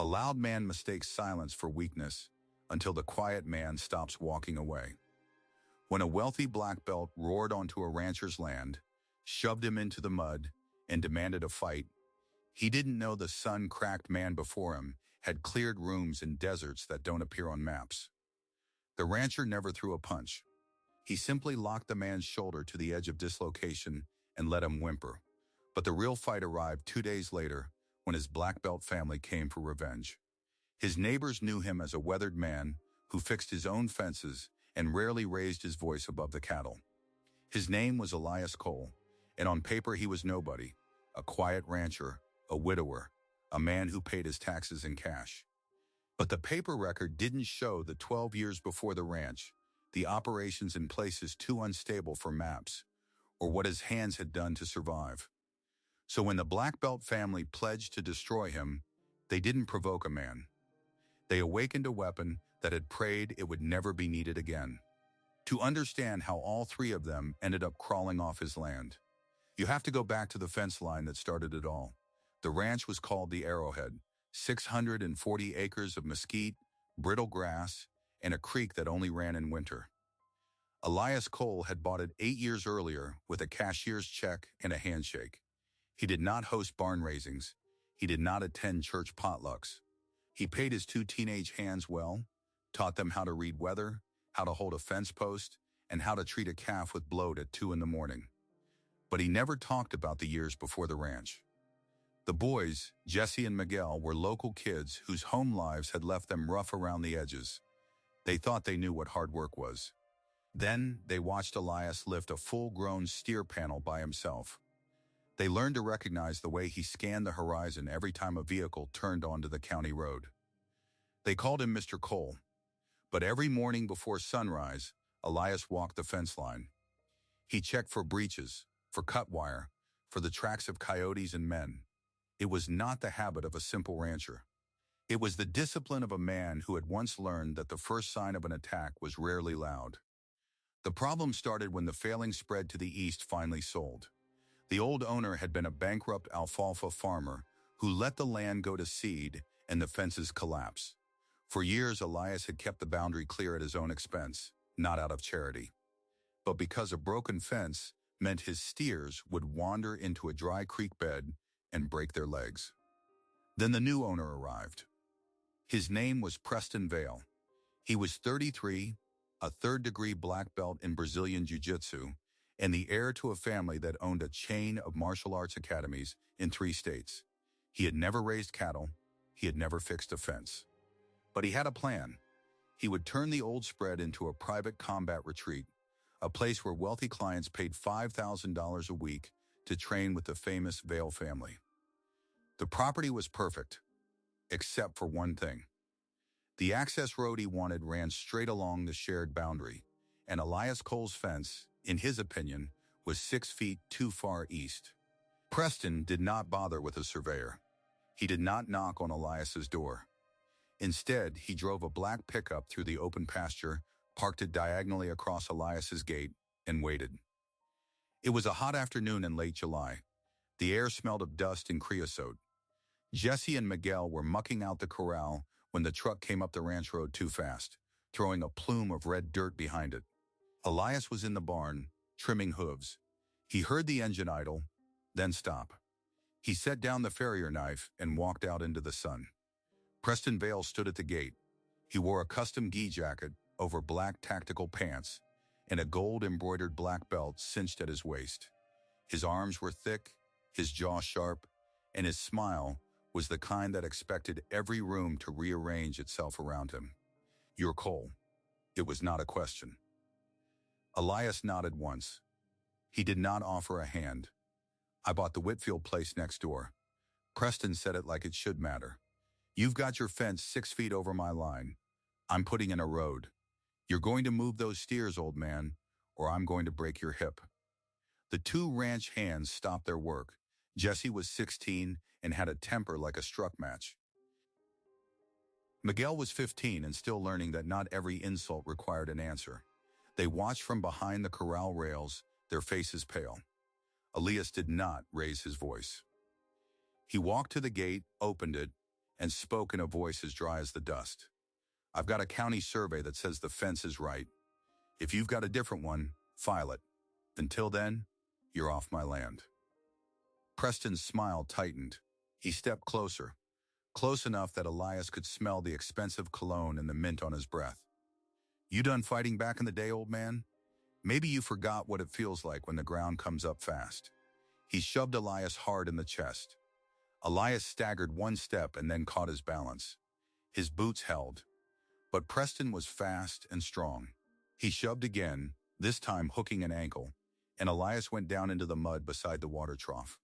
A loud man mistakes silence for weakness until the quiet man stops walking away. When a wealthy black belt roared onto a rancher's land, shoved him into the mud, and demanded a fight, he didn't know the sun-cracked man before him had cleared rooms in deserts that don't appear on maps. The rancher never threw a punch. He simply locked the man's shoulder to the edge of dislocation and let him whimper. But the real fight arrived 2 days later when his black belt family came for revenge. His neighbors knew him as a weathered man who fixed his own fences and rarely raised his voice above the cattle. His name was Elias Cole, and on paper he was nobody, a quiet rancher, a widower, a man who paid his taxes in cash. But the paper record didn't show the 12 years before the ranch, the operations in places too unstable for maps, or what his hands had done to survive. So when the Black Belt family pledged to destroy him, they didn't provoke a man. They awakened a weapon that had prayed it would never be needed again. To understand how all three of them ended up crawling off his land, you have to go back to the fence line that started it all. The ranch was called the Arrowhead, 640 acres of mesquite, brittle grass, and a creek that only ran in winter. Elias Cole had bought it 8 years earlier with a cashier's check and a handshake. He did not host barn raisings. He did not attend church potlucks. He paid his 2 teenage hands well, taught them how to read weather, how to hold a fence post, and how to treat a calf with bloat at 2 in the morning. But he never talked about the years before the ranch. The boys, Jesse and Miguel, were local kids whose home lives had left them rough around the edges. They thought they knew what hard work was. Then they watched Elias lift a full-grown steer panel by himself. They learned to recognize the way he scanned the horizon every time a vehicle turned onto the county road. They called him Mr. Cole. But every morning before sunrise, Elias walked the fence line. He checked for breaches, for cut wire, for the tracks of coyotes and men. It was not the habit of a simple rancher. It was the discipline of a man who had once learned that the first sign of an attack was rarely loud. The problem started when the failing spread to the east finally sold. The old owner had been a bankrupt alfalfa farmer who let the land go to seed and the fences collapse. For years, Elias had kept the boundary clear at his own expense, not out of charity. But because a broken fence meant his steers would wander into a dry creek bed and break their legs. Then the new owner arrived. His name was Preston Vale. He was 33, a third-degree black belt in Brazilian Jiu-Jitsu, and the heir to a family that owned a chain of martial arts academies in 3 states. He had never raised cattle. He had never fixed a fence. But he had a plan. He would turn the old spread into a private combat retreat, a place where wealthy clients paid $5,000 a week to train with the famous Vale family. The property was perfect, except for one thing. The access road he wanted ran straight along the shared boundary, and Elias Cole's fence, in his opinion, was 6 feet too far east. Preston did not bother with a surveyor. He did not knock on Elias's door. Instead, he drove a black pickup through the open pasture, parked it diagonally across Elias's gate, and waited. It was a hot afternoon in late July. The air smelled of dust and creosote. Jesse and Miguel were mucking out the corral when the truck came up the ranch road too fast, throwing a plume of red dirt behind it. Elias was in the barn, trimming hooves. He heard the engine idle, then stop. He set down the farrier knife and walked out into the sun. Preston Vale stood at the gate. He wore a custom gi jacket over black tactical pants and a gold-embroidered black belt cinched at his waist. His arms were thick, his jaw sharp, and his smile was the kind that expected every room to rearrange itself around him. "You're Cole." It was not a question. Elias nodded once. He did not offer a hand. "I bought the Whitfield place next door." Preston said it like it should matter. "You've got your fence 6 feet over my line. I'm putting in a road. You're going to move those steers, old man, or I'm going to break your hip." The 2 ranch hands stopped their work. Jesse was 16 and had a temper like a struck match. Miguel was 15 and still learning that not every insult required an answer. They watched from behind the corral rails, their faces pale. Elias did not raise his voice. He walked to the gate, opened it, and spoke in a voice as dry as the dust. "I've got a county survey that says the fence is right. If you've got a different one, file it. Until then, you're off my land." Preston's smile tightened. He stepped closer, close enough that Elias could smell the expensive cologne and the mint on his breath. "You done fighting back in the day, old man? Maybe you forgot what it feels like when the ground comes up fast." He shoved Elias hard in the chest. Elias staggered one step and then caught his balance. His boots held. But Preston was fast and strong. He shoved again, this time hooking an ankle, and Elias went down into the mud beside the water trough.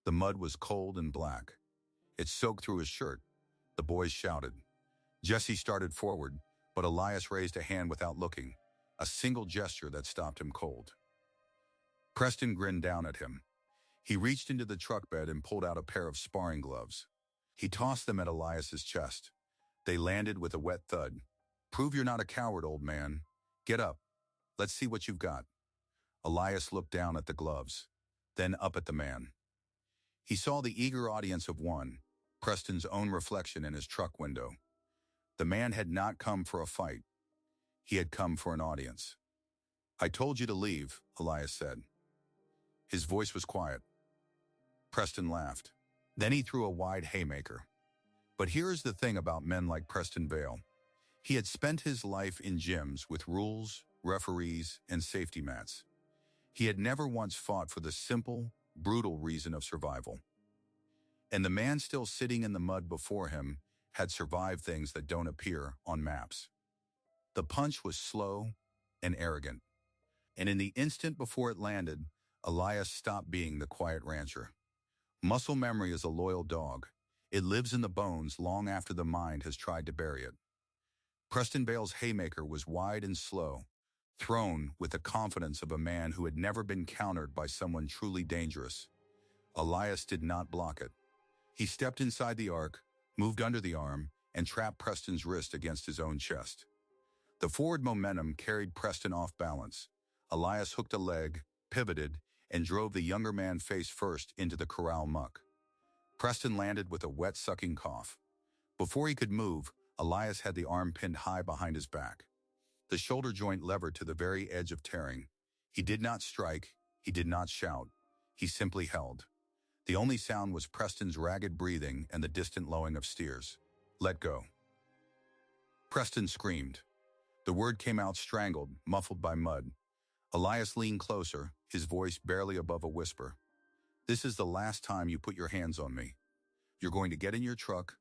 The mud was cold and black. It soaked through his shirt. The boys shouted. Jesse started forward, but Elias raised a hand without looking, a single gesture that stopped him cold. Preston grinned down at him. He reached into the truck bed and pulled out a pair of sparring gloves. He tossed them at Elias's chest. They landed with a wet thud. "Prove you're not a coward, old man. Get up. Let's see what you've got." Elias looked down at the gloves, then up at the man. He saw the eager audience of one, Preston's own reflection in his truck window. The man had not come for a fight. He had come for an audience. "I told you to leave," Elias said. His voice was quiet. Preston laughed. Then he threw a wide haymaker. But here is the thing about men like Preston Vale. He had spent his life in gyms with rules, referees, and safety mats. He had never once fought for the simple, brutal reason of survival. And the man still sitting in the mud before him had survived things that don't appear on maps. The punch was slow and arrogant. And in the instant before it landed, Elias stopped being the quiet rancher. Muscle memory is a loyal dog. It lives in the bones long after the mind has tried to bury it. Preston Vale's haymaker was wide and slow, thrown with the confidence of a man who had never been countered by someone truly dangerous. Elias did not block it. He stepped inside the arc, moved under the arm, and trapped Preston's wrist against his own chest. The forward momentum carried Preston off balance. Elias hooked a leg, pivoted, and drove the younger man face first into the corral muck. Preston landed with a wet, sucking cough. Before he could move, Elias had the arm pinned high behind his back. The shoulder joint levered to the very edge of tearing. He did not strike. He did not shout. He simply held. The only sound was Preston's ragged breathing and the distant lowing of steers. "Let go." Preston screamed. The word came out strangled, muffled by mud. Elias leaned closer, his voice barely above a whisper. "This is the last time you put your hands on me. You're going to get in your truck,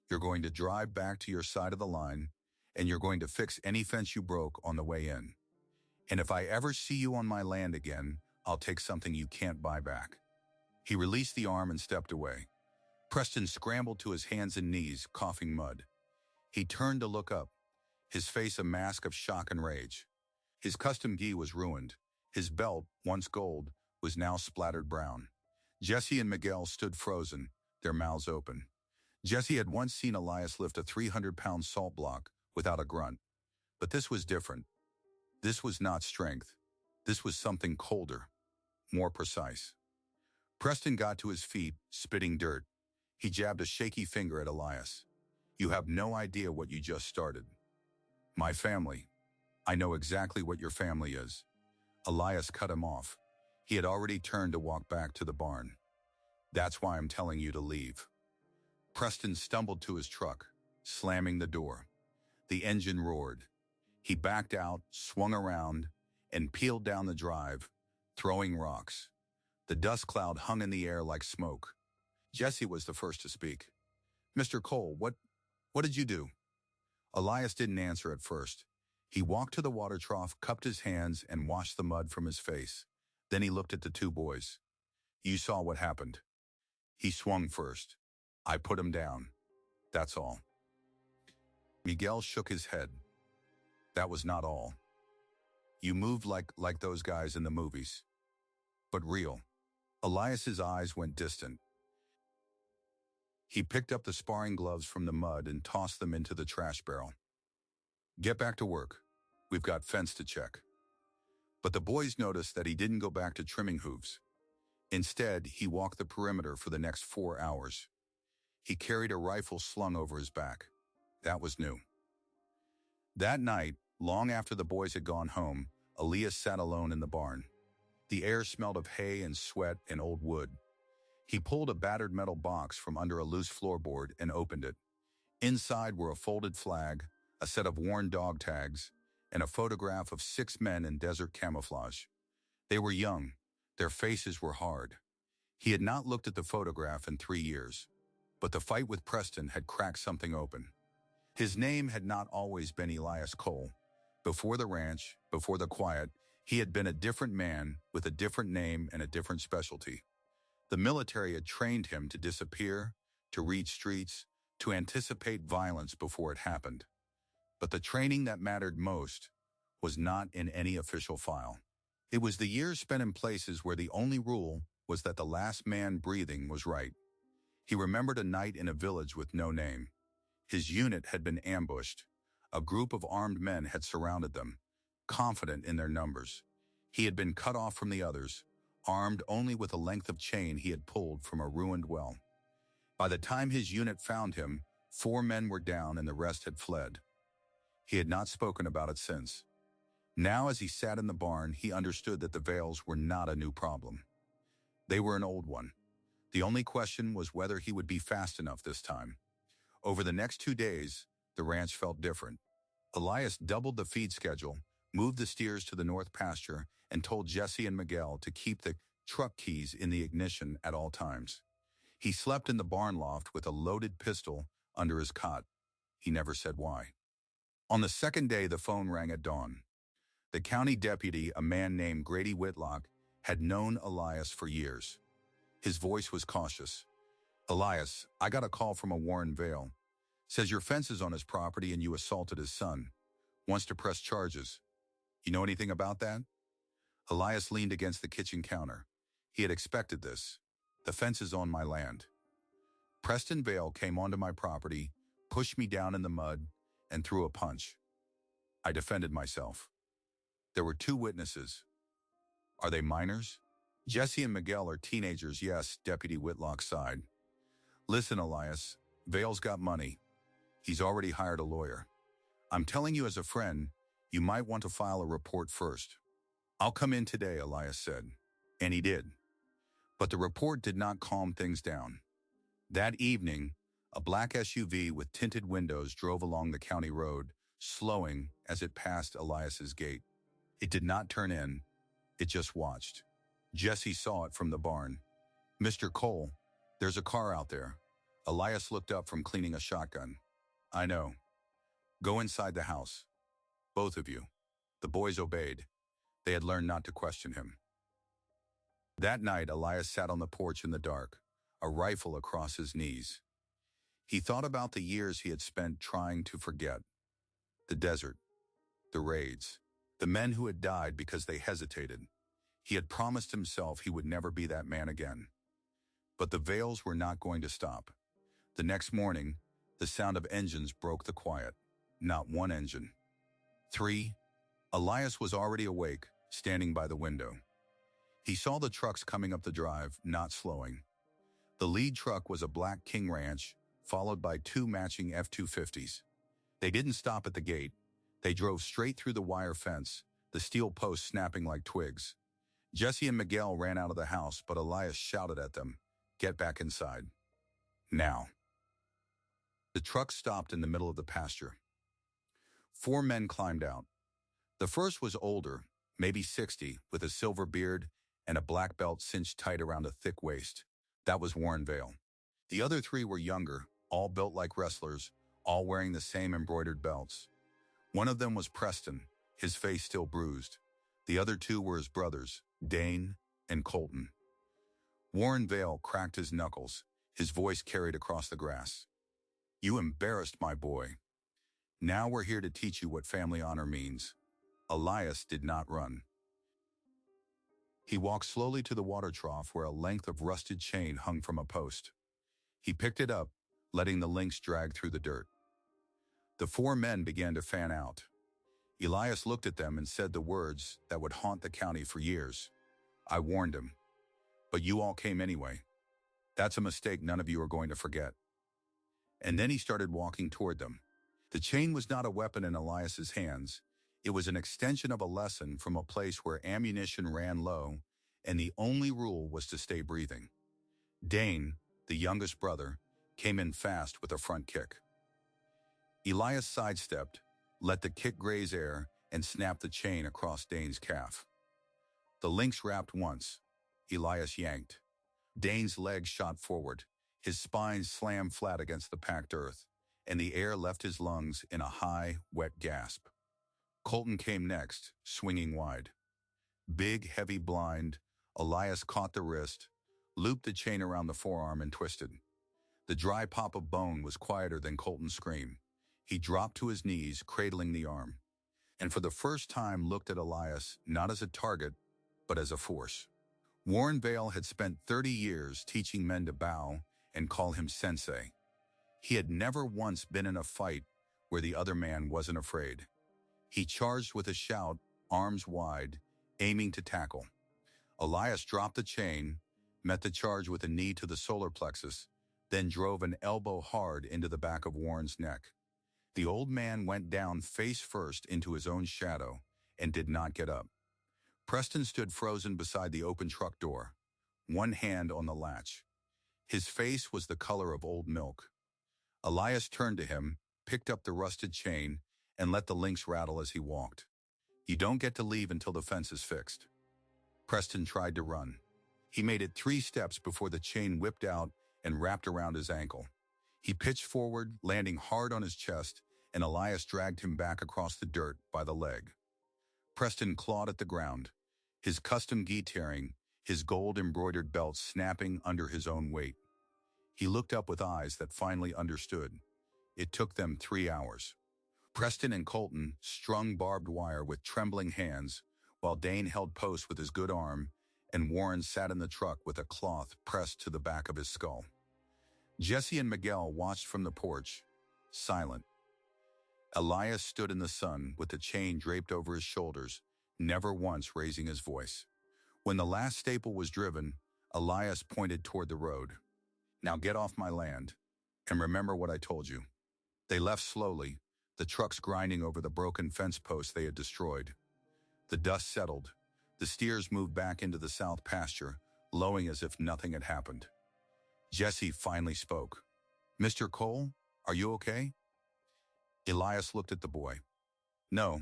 you're going to drive back to your side of the line, and you're going to fix any fence you broke on the way in. And if I ever see you on my land again, I'll take something you can't buy back." He released the arm and stepped away. Preston scrambled to his hands and knees, coughing mud. He turned to look up, his face a mask of shock and rage. His custom gi was ruined. His belt, once gold, was now splattered brown. Jesse and Miguel stood frozen, their mouths open. Jesse had once seen Elias lift a 300-pound salt block without a grunt. But this was different. This was not strength. This was something colder, more precise. Preston got to his feet, spitting dirt. He jabbed a shaky finger at Elias. "You have no idea what you just started." "My family. I know exactly what your family is." Elias cut him off. He had already turned to walk back to the barn. "That's why I'm telling you to leave." Preston stumbled to his truck, slamming the door. The engine roared. He backed out, swung around, and peeled down the drive, throwing rocks. The dust cloud hung in the air like smoke. Jesse was the first to speak. "Mr. Cole, what did you do?" Elias didn't answer at first. He walked to the water trough, cupped his hands, and washed the mud from his face. Then he looked at the two boys. "You saw what happened. He swung first. I put him down. That's all." Miguel shook his head. "That was not all. You moved like those guys in the movies. But real." Elias's eyes went distant. He picked up the sparring gloves from the mud and tossed them into the trash barrel. "Get back to work. We've got fence to check." But the boys noticed that he didn't go back to trimming hooves. Instead, he walked the perimeter for the next 4 hours. He carried a rifle slung over his back. That was new. That night, long after the boys had gone home, Elias sat alone in the barn. The air smelled of hay and sweat and old wood. He pulled a battered metal box from under a loose floorboard and opened it. Inside were a folded flag, a set of worn dog tags, and a photograph of 6 men in desert camouflage. They were young. Their faces were hard. He had not looked at the photograph in 3 years, but the fight with Preston had cracked something open. His name had not always been Elias Cole. Before the ranch, before the quiet, he had been a different man with a different name and a different specialty. The military had trained him to disappear, to read streets, to anticipate violence before it happened. But the training that mattered most was not in any official file. It was the years spent in places where the only rule was that the last man breathing was right. He remembered a night in a village with no name. His unit had been ambushed. A group of armed men had surrounded them, confident in their numbers. He had been cut off from the others, armed only with a length of chain he had pulled from a ruined well. By the time his unit found him, 4 men were down and the rest had fled. He had not spoken about it since. Now, as he sat in the barn, he understood that the Vales were not a new problem. They were an old one. The only question was whether he would be fast enough this time. Over the next 2 days, the ranch felt different. Elias doubled the feed schedule, moved the steers to the north pasture, and told Jesse and Miguel to keep the truck keys in the ignition at all times. He slept in the barn loft with a loaded pistol under his cot. He never said why. On the second day, the phone rang at dawn. The county deputy, a man named Grady Whitlock, had known Elias for years. His voice was cautious. "Elias, I got a call from a Warren Vale. Says your fence is on his property and you assaulted his son. Wants to press charges. You know anything about that?" Elias leaned against the kitchen counter. He had expected this. "The fence is on my land. Preston Vale came onto my property, pushed me down in the mud, and threw a punch. I defended myself. There were 2 witnesses. Are they minors?" "Jesse and Miguel are teenagers, yes," Deputy Whitlock sighed. "Listen, Elias, Vale's got money. He's already hired a lawyer. I'm telling you as a friend, you might want to file a report first." "I'll come in today," Elias said. And he did. But the report did not calm things down. That evening, a black SUV with tinted windows drove along the county road, slowing as it passed Elias's gate. It did not turn in. It just watched. Jesse saw it from the barn. "Mr. Cole, there's a car out there." Elias looked up from cleaning a shotgun. "I know. Go inside the house. Both of you." The boys obeyed. They had learned not to question him. That night, Elias sat on the porch in the dark, a rifle across his knees. He thought about the years he had spent trying to forget. The desert, the raids, the men who had died because they hesitated. He had promised himself he would never be that man again. But the Vales were not going to stop. The next morning, the sound of engines broke the quiet. Not one engine. 3. Elias was already awake, standing by the window. He saw the trucks coming up the drive, not slowing. The lead truck was a black King Ranch, followed by 2 matching F-250s. They didn't stop at the gate. They drove straight through the wire fence, the steel posts snapping like twigs. Jesse and Miguel ran out of the house, but Elias shouted at them, "Get back inside. Now." The truck stopped in the middle of the pasture. 4 men climbed out. The first was older, maybe 60, with a silver beard and a black belt cinched tight around a thick waist. That was Warren Vale. The other 3 were younger, all built like wrestlers, all wearing the same embroidered belts. One of them was Preston, his face still bruised. The other 2 were his brothers, Dane and Colton. Warren Vale cracked his knuckles, his voice carried across the grass. "You embarrassed my boy. Now we're here to teach you what family honor means." Elias did not run. He walked slowly to the water trough where a length of rusted chain hung from a post. He picked it up, letting the links drag through the dirt. The 4 men began to fan out. Elias looked at them and said the words that would haunt the county for years. "I warned him. But you all came anyway. That's a mistake none of you are going to forget." and then he started walking toward them. The chain was not a weapon in Elias's hands. It was an extension of a lesson from a place where ammunition ran low, and the only rule was to stay breathing. Dane, the youngest brother, came in fast with a front kick. Elias sidestepped, let the kick graze air, and snapped the chain across Dane's calf. The lynx rapped once. Elias yanked. Dane's legs shot forward. His spine slammed flat against the packed earth, and the air left his lungs in a high, wet gasp. Colton came next, swinging wide. Big, heavy blind, Elias caught the wrist, looped the chain around the forearm, and twisted. The dry pop of bone was quieter than Colton's scream. He dropped to his knees, cradling the arm, and for the first time looked at Elias not as a target, but as a force. Warren Vale had spent 30 years teaching men to bow and call him sensei. He had never once been in a fight where the other man wasn't afraid. He charged with a shout, arms wide, aiming to tackle. Elias dropped the chain, met the charge with a knee to the solar plexus, then drove an elbow hard into the back of Warren's neck. The old man went down face first into his own shadow and did not get up. Preston stood frozen beside the open truck door, one hand on the latch. His face was the color of old milk. Elias turned to him, picked up the rusted chain, and let the links rattle as he walked. You don't get to leave until the fence is fixed. Preston tried to run. He made it 3 steps before the chain whipped out and wrapped around his ankle. He pitched forward, landing hard on his chest, and Elias dragged him back across the dirt by the leg. Preston clawed at the ground, his custom gi tearing, his gold-embroidered belt snapping under his own weight. He looked up with eyes that finally understood. It took them 3 hours. Preston and Colton strung barbed wire with trembling hands, while Dane held post with his good arm, and Warren sat in the truck with a cloth pressed to the back of his skull. Jesse and Miguel watched from the porch, silent. Elias stood in the sun with the chain draped over his shoulders, never once raising his voice. When the last staple was driven, Elias pointed toward the road. Now get off my land, and remember what I told you. They left slowly, the trucks grinding over the broken fence posts they had destroyed. The dust settled. The steers moved back into the south pasture, lowing as if nothing had happened. Jesse finally spoke. Mr. Cole, are you okay? Elias looked at the boy. No,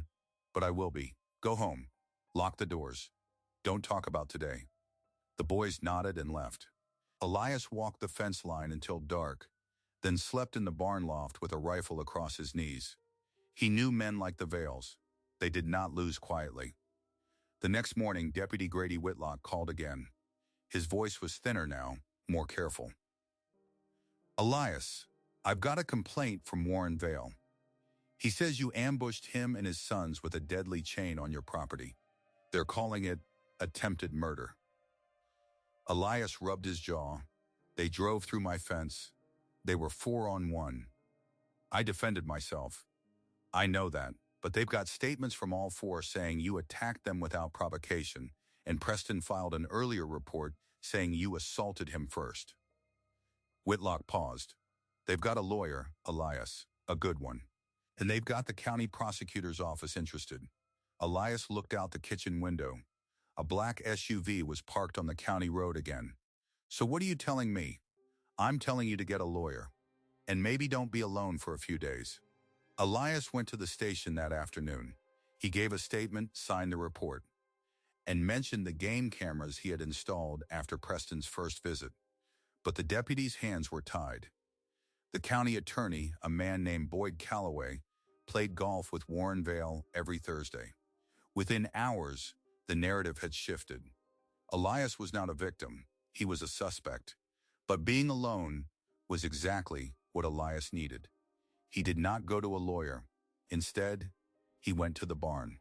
but I will be. Go home. Lock the doors. Don't talk about today. The boys nodded and left. Elias walked the fence line until dark, then slept in the barn loft with a rifle across his knees. He knew men like the Vales. They did not lose quietly. The next morning, Deputy Grady Whitlock called again. His voice was thinner now, more careful. Elias, I've got a complaint from Warren Vale. He says you ambushed him and his sons with a deadly chain on your property. They're calling it attempted murder. Elias rubbed his jaw. They drove through my fence. They were 4-on-1. I defended myself. I know that, but they've got statements from all 4 saying you attacked them without provocation, and Preston filed an earlier report saying you assaulted him first. Whitlock paused. They've got a lawyer, Elias, a good one. And they've got the county prosecutor's office interested. Elias looked out the kitchen window. A black SUV was parked on the county road again. So what are you telling me? I'm telling you to get a lawyer. And maybe don't be alone for a few days. Elias went to the station that afternoon. He gave a statement, signed the report, and mentioned the game cameras he had installed after Preston's first visit. But the deputy's hands were tied. The county attorney, a man named Boyd Calloway, played golf with Warren Vale every Thursday. Within hours, the narrative had shifted. Elias was not a victim, he was a suspect. But being alone was exactly what Elias needed. He did not go to a lawyer. Instead, he went to the barn.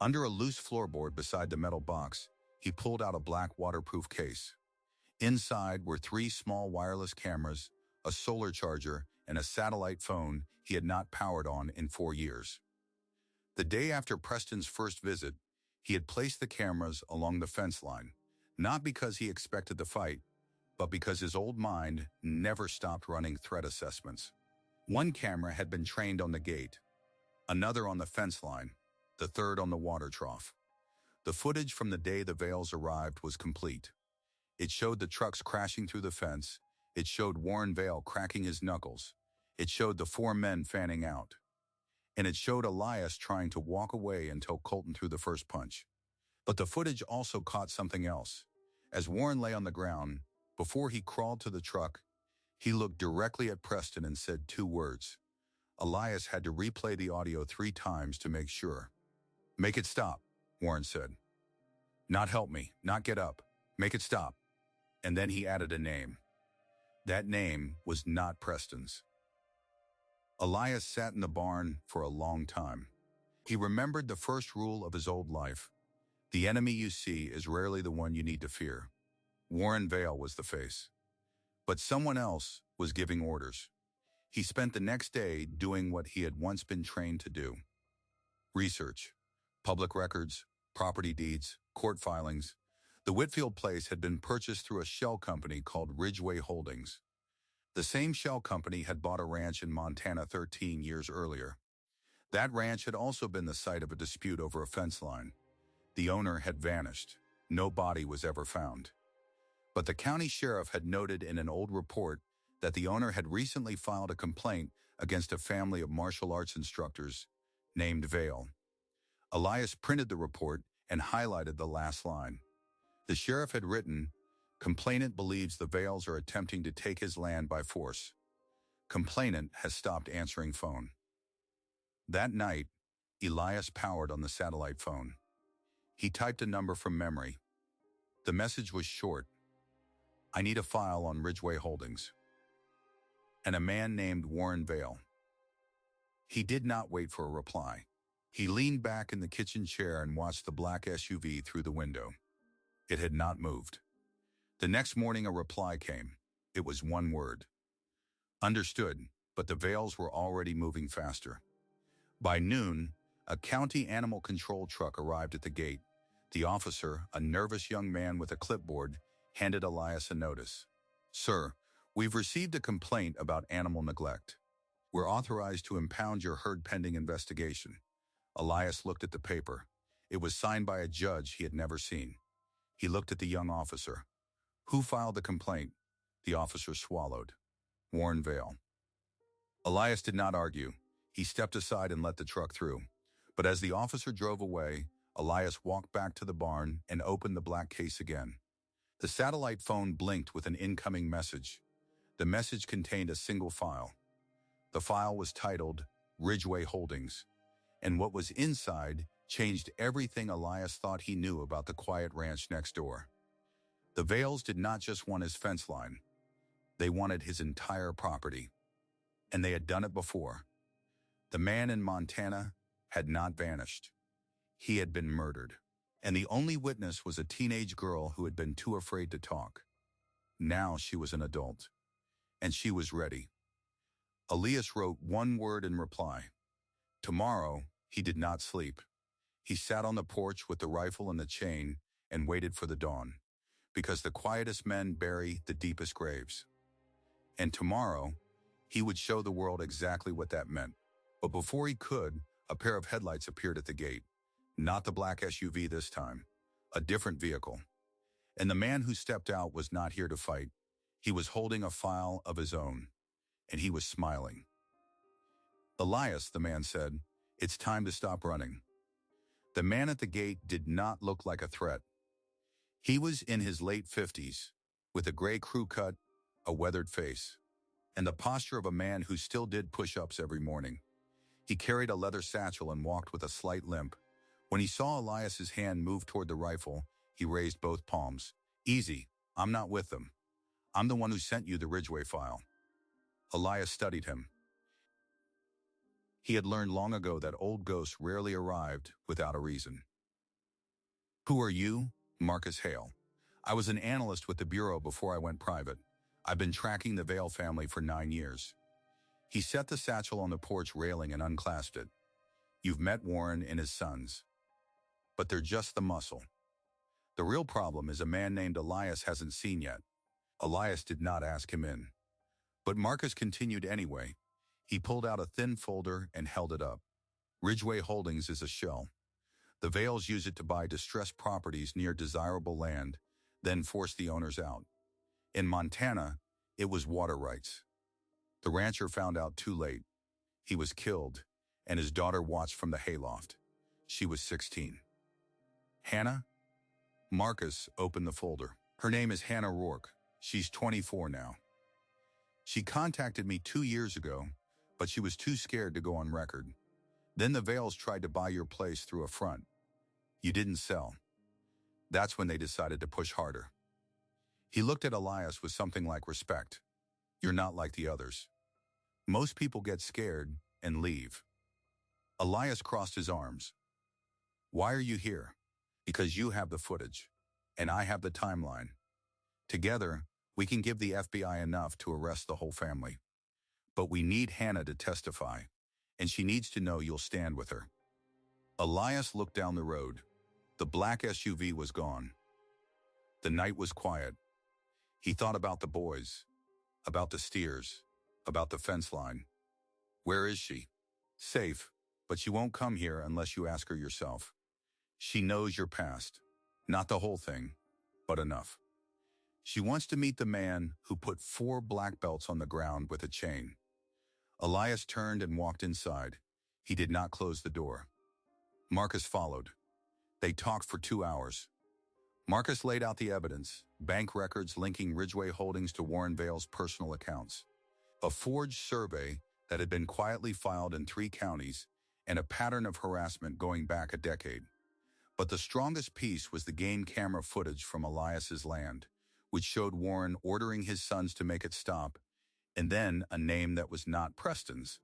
Under a loose floorboard beside the metal box, he pulled out a black waterproof case. Inside were 3 small wireless cameras, a solar charger, and a satellite phone he had not powered on in 4 years. The day after Preston's first visit, he had placed the cameras along the fence line, not because he expected the fight, but because his old mind never stopped running threat assessments. One camera had been trained on the gate, another on the fence line, the third on the water trough. The footage from the day the Vales arrived was complete. It showed the trucks crashing through the fence. It showed Warren Vale cracking his knuckles. It showed the four men fanning out. And it showed Elias trying to walk away until Colton threw the first punch. But the footage also caught something else. As Warren lay on the ground, before he crawled to the truck, he looked directly at Preston and said two words. Elias had to replay the audio 3 times to make sure. "Make it stop," Warren said. "Not help me, not get up. Make it stop." And then he added a name. That name was not Preston's. Elias sat in the barn for a long time. He remembered the first rule of his old life. The enemy you see is rarely the one you need to fear. Warren Vale was the face. But someone else was giving orders. He spent the next day doing what he had once been trained to do. Research, public records, property deeds, court filings. The Whitfield place had been purchased through a shell company called Ridgeway Holdings. The same shell company had bought a ranch in Montana 13 years earlier. That ranch had also been the site of a dispute over a fence line. The owner had vanished. No body was ever found. But the county sheriff had noted in an old report that the owner had recently filed a complaint against a family of martial arts instructors named Vale. Elias printed the report and highlighted the last line. The sheriff had written, "Complainant believes the Vales are attempting to take his land by force. Complainant has stopped answering phone." That night, Elias powered on the satellite phone. He typed a number from memory. The message was short. "I need a file on Ridgeway Holdings." And a man named Warren Vale. He did not wait for a reply. He leaned back in the kitchen chair and watched the black SUV through the window. It had not moved. The next morning a reply came. It was one word. Understood, but the Vales were already moving faster. By noon, a county animal control truck arrived at the gate. The officer, a nervous young man with a clipboard, handed Elias a notice. "Sir, we've received a complaint about animal neglect. We're authorized to impound your herd pending investigation." Elias looked at the paper. It was signed by a judge he had never seen. He looked at the young officer. "Who filed the complaint?" The officer swallowed. "Warren Vale." Elias did not argue. He stepped aside and let the truck through. But as the officer drove away, Elias walked back to the barn and opened the black case again. The satellite phone blinked with an incoming message. The message contained a single file. The file was titled Ridgeway Holdings, and what was inside changed everything Elias thought he knew about the quiet ranch next door. The Vales did not just want his fence line. They wanted his entire property. And they had done it before. The man in Montana had not vanished. He had been murdered. And the only witness was a teenage girl who had been too afraid to talk. Now she was an adult. And she was ready. Elias wrote one word in reply. Tomorrow, he did not sleep. He sat on the porch with the rifle and the chain and waited for the dawn. Because the quietest men bury the deepest graves. And tomorrow, he would show the world exactly what that meant. But before he could, a pair of headlights appeared at the gate. Not the black SUV this time. A different vehicle. And the man who stepped out was not here to fight. He was holding a file of his own. And he was smiling. "Elias," the man said, "it's time to stop running." The man at the gate did not look like a threat. He was in his late 50s, with a gray crew cut, a weathered face, and the posture of a man who still did push-ups every morning. He carried a leather satchel and walked with a slight limp. When he saw Elias's hand move toward the rifle, he raised both palms. "Easy, I'm not with them. I'm the one who sent you the Ridgeway file." Elias studied him. He had learned long ago that old ghosts rarely arrived without a reason. "Who are you?" "Marcus Hale. I was an analyst with the Bureau before I went private. I've been tracking the Vale family for 9 years. He set the satchel on the porch railing and unclasped it. "You've met Warren and his sons. But they're just the muscle. The real problem is a man named Elias hasn't seen yet." Elias did not ask him in. But Marcus continued anyway. He pulled out a thin folder and held it up. Ridgeway Holdings is a shell. The Vales use it to buy distressed properties near desirable land, then force the owners out. In Montana, it was water rights. The rancher found out too late. He was killed, and his daughter watched from the hayloft. She was 16. Hannah? Marcus opened the folder. Her name is Hannah Rourke. She's 24 now. She contacted me 2 years ago, but she was too scared to go on record. Then the Vales tried to buy your place through a front. You didn't sell. That's when they decided to push harder. He looked at Elias with something like respect. You're not like the others. Most people get scared and leave. Elias crossed his arms. Why are you here? Because you have the footage, and I have the timeline. Together, we can give the FBI enough to arrest the whole family. But we need Hannah to testify, and she needs to know you'll stand with her. Elias looked down the road. The black SUV was gone. The night was quiet. He thought about the boys, about the steers, about the fence line. Where is she? Safe, but she won't come here unless you ask her yourself. She knows your past. Not the whole thing, but enough. She wants to meet the man who put 4 black belts on the ground with a chain. Elias turned and walked inside. He did not close the door. Marcus followed. They talked for 2 hours. Marcus laid out the evidence, bank records linking Ridgeway Holdings to Warren Vale's personal accounts, a forged survey that had been quietly filed in 3 counties, and a pattern of harassment going back a decade. But the strongest piece was the game camera footage from Elias's land, which showed Warren ordering his sons to make it stop, and then a name that was not Preston's.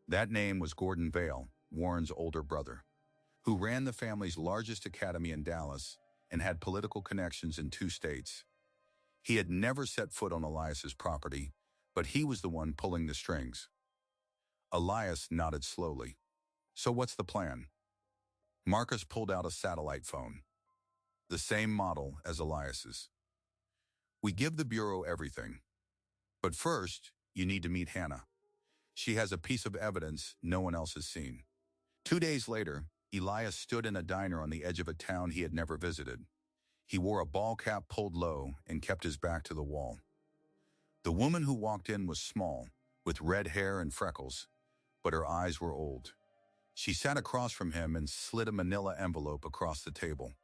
That name was Gordon Vale, Warren's older brother, who ran the family's largest academy in Dallas and had political connections in 2 states. He had never set foot on Elias's property, but he was the one pulling the strings. Elias nodded slowly. So what's the plan? Marcus pulled out a satellite phone, the same model as Elias's. We give the Bureau everything. But first, you need to meet Hannah. She has a piece of evidence no one else has seen. 2 days later, Elias stood in a diner on the edge of a town he had never visited. He wore a ball cap pulled low and kept his back to the wall. The woman who walked in was small, with red hair and freckles, but her eyes were old. She sat across from him and slid a manila envelope across the table.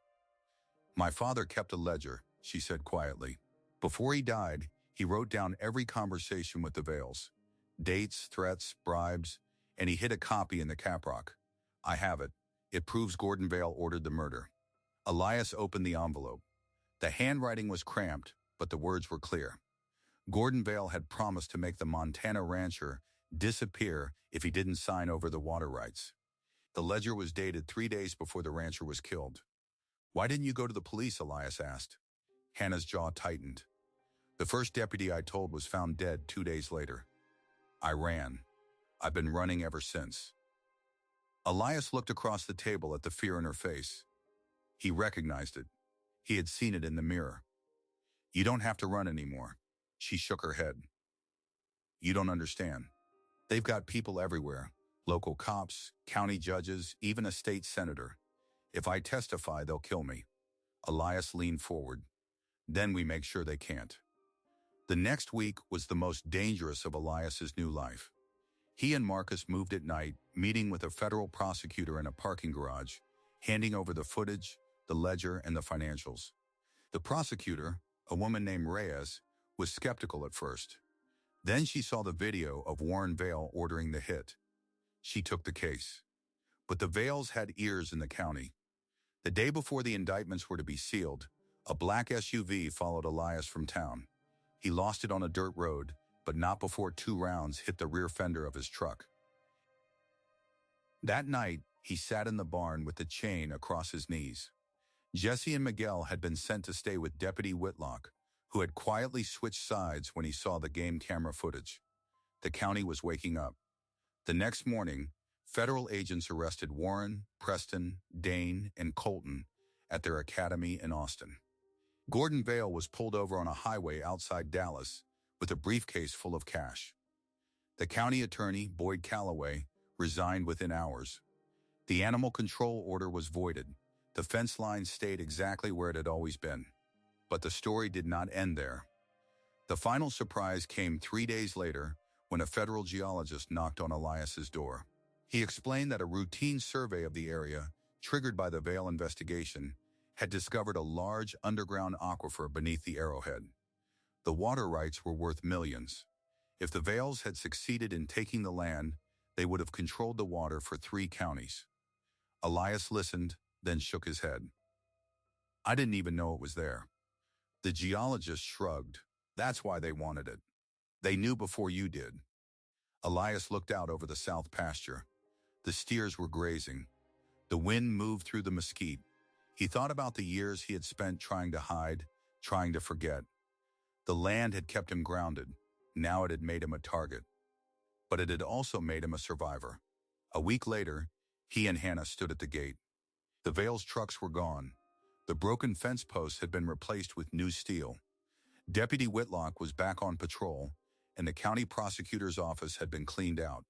My father kept a ledger, she said quietly. Before he died, he wrote down every conversation with the Vales, dates, threats, bribes, and he hid a copy in the caprock. I have it. It proves Gordon Vale ordered the murder. Elias opened the envelope. The handwriting was cramped, but the words were clear. Gordon Vale had promised to make the Montana rancher disappear if he didn't sign over the water rights. The ledger was dated 3 days before the rancher was killed. Why didn't you go to the police? Elias asked. Hannah's jaw tightened. The first deputy I told was found dead 2 days later. I ran. I've been running ever since. Elias looked across the table at the fear in her face. He recognized it. He had seen it in the mirror. You don't have to run anymore. She shook her head. You don't understand. They've got people everywhere. Local cops, county judges, even a state senator. If I testify, they'll kill me. Elias leaned forward. Then we make sure they can't. The next week was the most dangerous of Elias's new life. He and Marcus moved at night, meeting with a federal prosecutor in a parking garage, handing over the footage, the ledger, and the financials. The prosecutor, a woman named Reyes, was skeptical at first. Then she saw the video of Warren Vale ordering the hit. She took the case. But the Vales had ears in the county. The day before the indictments were to be sealed, a black SUV followed Elias from town. He lost it on a dirt road, but not before 2 rounds hit the rear fender of his truck. That night, he sat in the barn with the chain across his knees. Jesse and Miguel had been sent to stay with Deputy Whitlock, who had quietly switched sides when he saw the game camera footage. The county was waking up. The next morning, federal agents arrested Warren, Preston, Dane, and Colton at their academy in Austin. Gordon Vale was pulled over on a highway outside Dallas with a briefcase full of cash. The county attorney, Boyd Calloway, resigned within hours. The animal control order was voided. The fence line stayed exactly where it had always been. But the story did not end there. The final surprise came 3 days later when a federal geologist knocked on Elias's door. He explained that a routine survey of the area, triggered by the Vale investigation, had discovered a large underground aquifer beneath the Arrowhead. The water rights were worth millions. If the Vales had succeeded in taking the land, they would have controlled the water for 3 counties. Elias listened, then shook his head. "I didn't even know it was there." The geologist shrugged. "That's why they wanted it. They knew before you did." Elias looked out over the south pasture. The steers were grazing. The wind moved through the mesquite. He thought about the years he had spent trying to hide, trying to forget. The land had kept him grounded. Now it had made him a target. But it had also made him a survivor. A week later, he and Hannah stood at the gate. The Vale's trucks were gone. The broken fence posts had been replaced with new steel. Deputy Whitlock was back on patrol, and the county prosecutor's office had been cleaned out.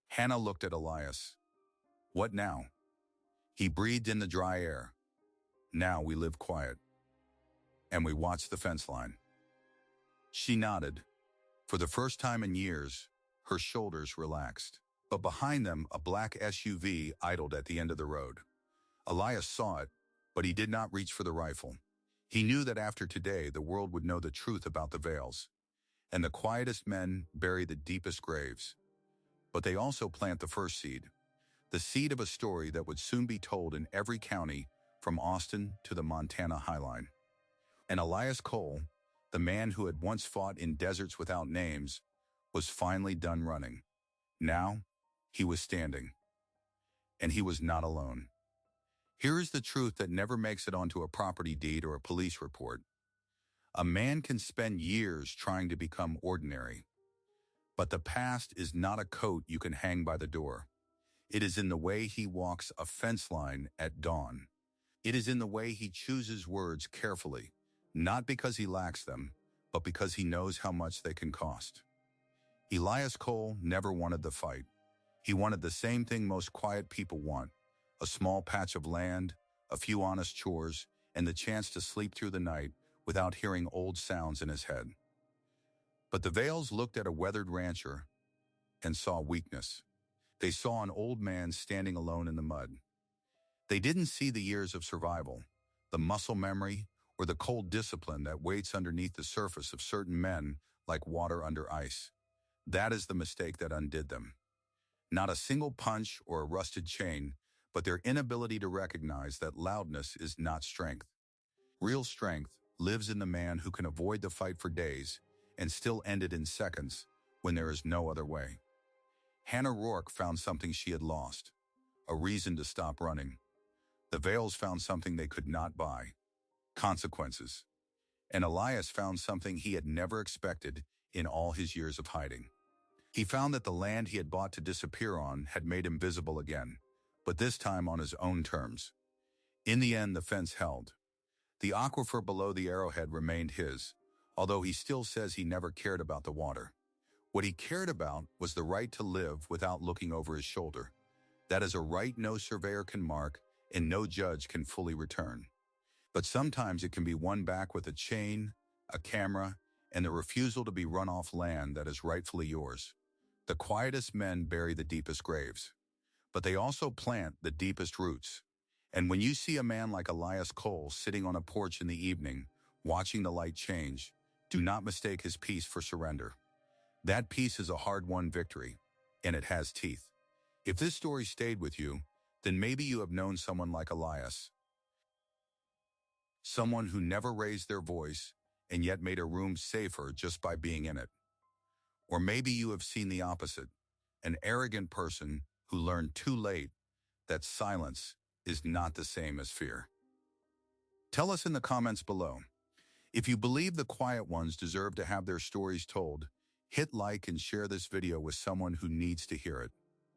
Hannah looked at Elias. "What now?" He breathed in the dry air. "Now we live quiet. And we watch the fence line." She nodded. For the first time in years, her shoulders relaxed. But behind them, a black SUV idled at the end of the road. Elias saw it, but he did not reach for the rifle. He knew that after today, the world would know the truth about the Vales. And the quietest men bury the deepest graves. But they also plant the first seed. The seed of a story that would soon be told in every county from Austin to the Montana Highline. And Elias Cole, the man who had once fought in deserts without names, was finally done running. Now, he was standing. And he was not alone. Here is the truth that never makes it onto a property deed or a police report. A man can spend years trying to become ordinary. But the past is not a coat you can hang by the door. It is in the way he walks a fence line at dawn. It is in the way he chooses words carefully, not because he lacks them, but because he knows how much they can cost. Elias Cole never wanted the fight. He wanted the same thing most quiet people want: a small patch of land, a few honest chores, and the chance to sleep through the night without hearing old sounds in his head. But the Vales looked at a weathered rancher and saw weakness. They saw an old man standing alone in the mud. They didn't see the years of survival, the muscle memory, or the cold discipline that waits underneath the surface of certain men like water under ice. That is the mistake that undid them. Not a single punch or a rusted chain, but their inability to recognize that loudness is not strength. Real strength lives in the man who can avoid the fight for days and still end it in seconds when there is no other way. Hannah Rourke found something she had lost: a reason to stop running. The Vales found something they could not buy: consequences. And Elias found something he had never expected in all his years of hiding. He found that the land he had bought to disappear on had made him visible again, but this time on his own terms. In the end, the fence held. The aquifer below the Arrowhead remained his, although he still says he never cared about the water. What he cared about was the right to live without looking over his shoulder. That is a right no surveyor can mark and no judge can fully return. But sometimes it can be won back with a chain, a camera, and the refusal to be run off land that is rightfully yours. The quietest men bury the deepest graves, but they also plant the deepest roots. And when you see a man like Elias Cole sitting on a porch in the evening, watching the light change, do not mistake his peace for surrender. That peace is a hard-won victory, and it has teeth. If this story stayed with you, then maybe you have known someone like Elias. Someone who never raised their voice and yet made a room safer just by being in it. Or maybe you have seen the opposite: an arrogant person who learned too late that silence is not the same as fear. Tell us in the comments below. If you believe the quiet ones deserve to have their stories told, hit like and share this video with someone who needs to hear it.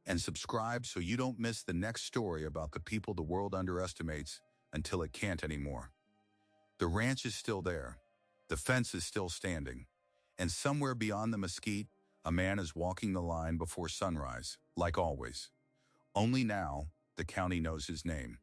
And subscribe so you don't miss the next story about the people the world underestimates until it can't anymore. The ranch is still there. The fence is still standing. And somewhere beyond the mesquite, a man is walking the line before sunrise, like always. Only now, the county knows his name.